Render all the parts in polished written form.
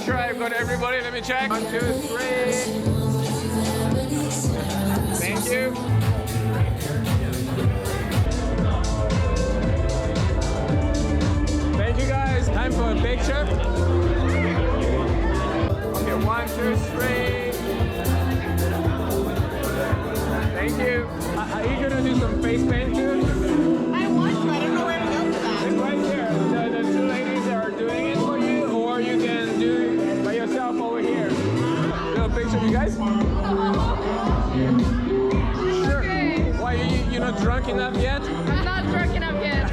Not sure I've got everybody. Let me check. 1, 2, 3. Thank you. Thank you guys. Time for a picture. Okay, 1, 2, 3. Thank you. Are you gonna do some face paint too? I want to. I don't know where to go for that. It's right here. The two ladies are doing it for you, or you can do it by yourself over here. Do a picture of you guys? Sure. Why, you're not drunk enough yet? I'm not drunk enough yet.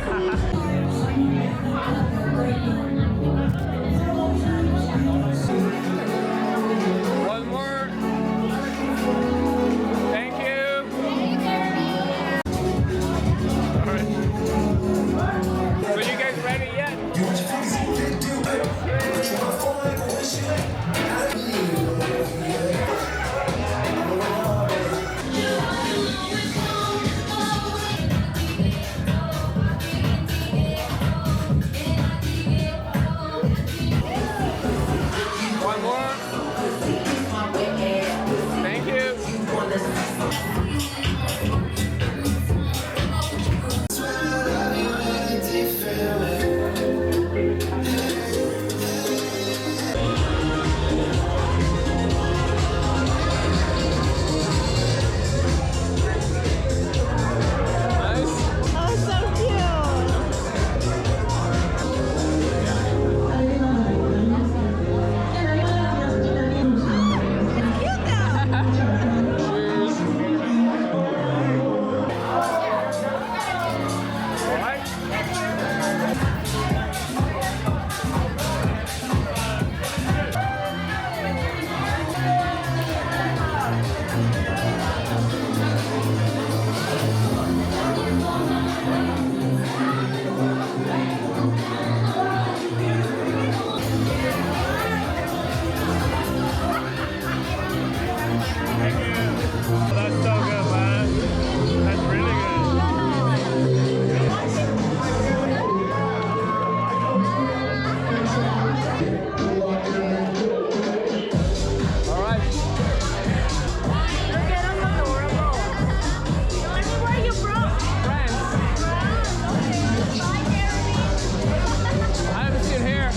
One more. Thank you. All right. So you guys ready yet? One more. Thank you. Nice. Oh, so cute. It's cute though. Cheers. All right. That's so good, man. That's really good. All right. Look at them adorable. Tell me where you're from. Friends, Bye, Jeremy. I haven't seen here.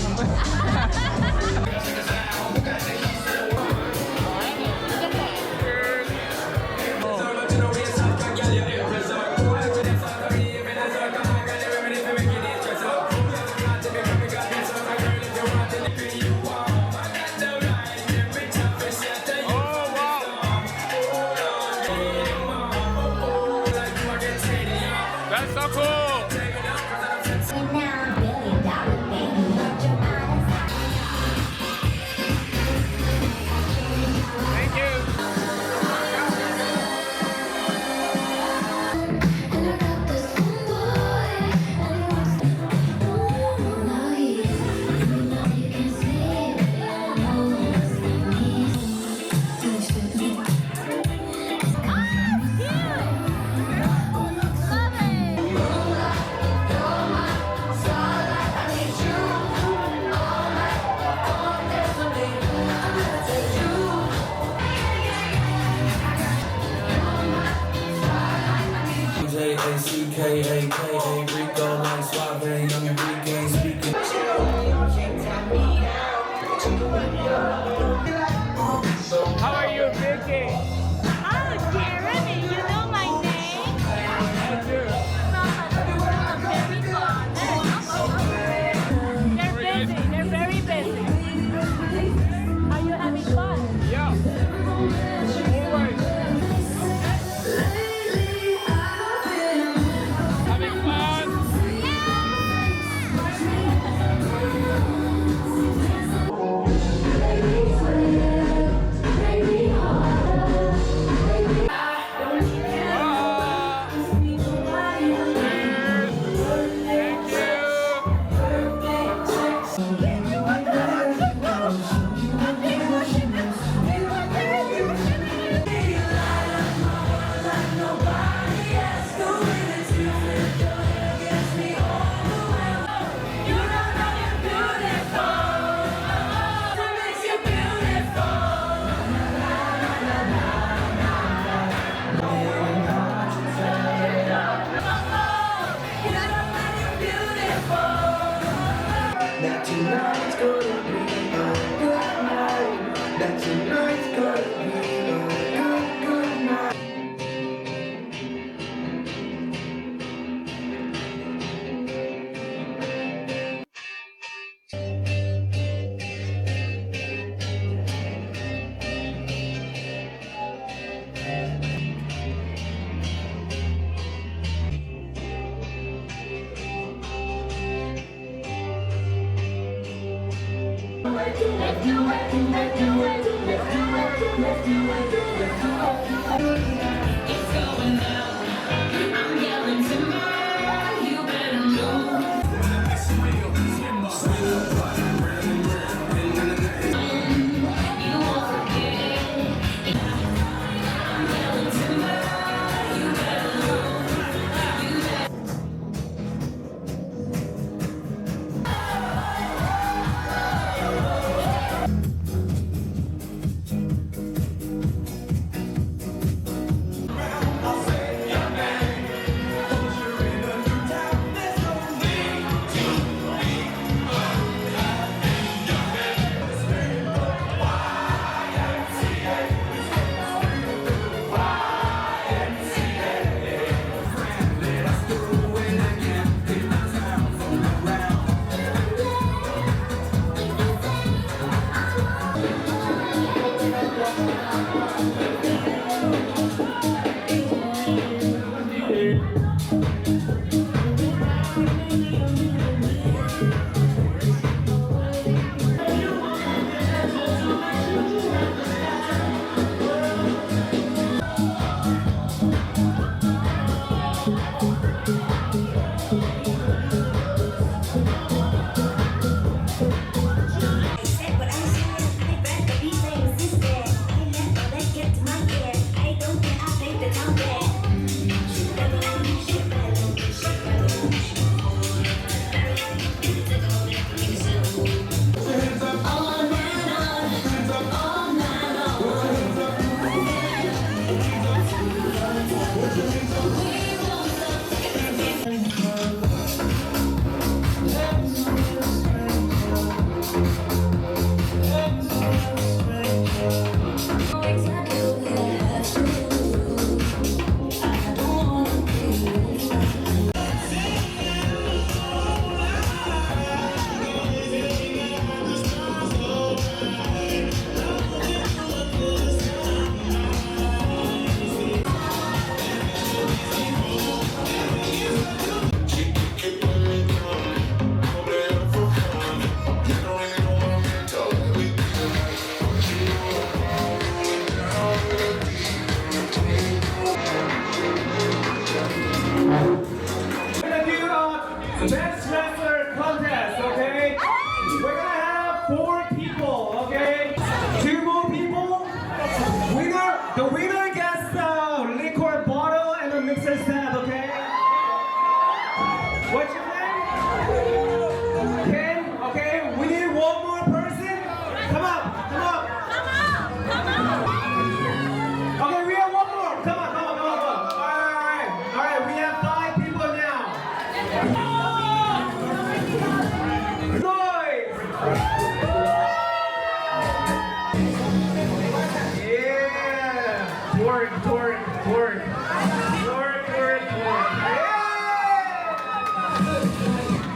Oh, wow. That's so cool. Thank you. J-A-C-K-A-K-A, Rico like Suave, young Enrique speaking. How are you, Vicky? Oh, Jeremy, you know my name? I do. They're busy. They're very busy. Are you having fun? Yeah. Always. Having fun. Best wrestler contest, okay? We're gonna have 4 people, okay? 2 more people. The winner gets a liquor bottle and a mixer set, okay? What's your name? Ken, okay? We need 1 more person. Come up, come up. Okay, we have 1 more. Come on. All right, we have 5 people now. Noise! Yeah! Twerk.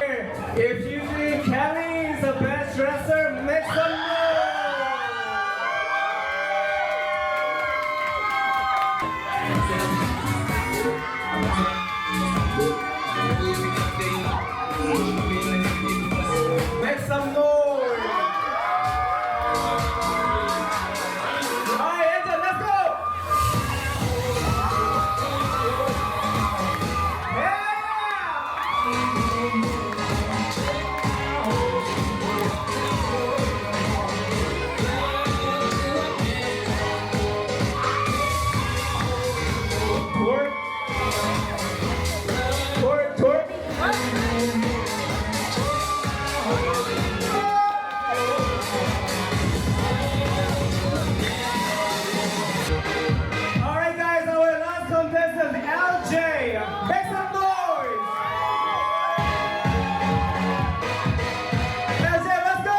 Yeah! If you think Kelly is the best dresser, make some noise! Make some noise! Alright, Angel, let's go! Twerk. Alright guys, our last contestant, LJ. Make some noise! LJ, let's go!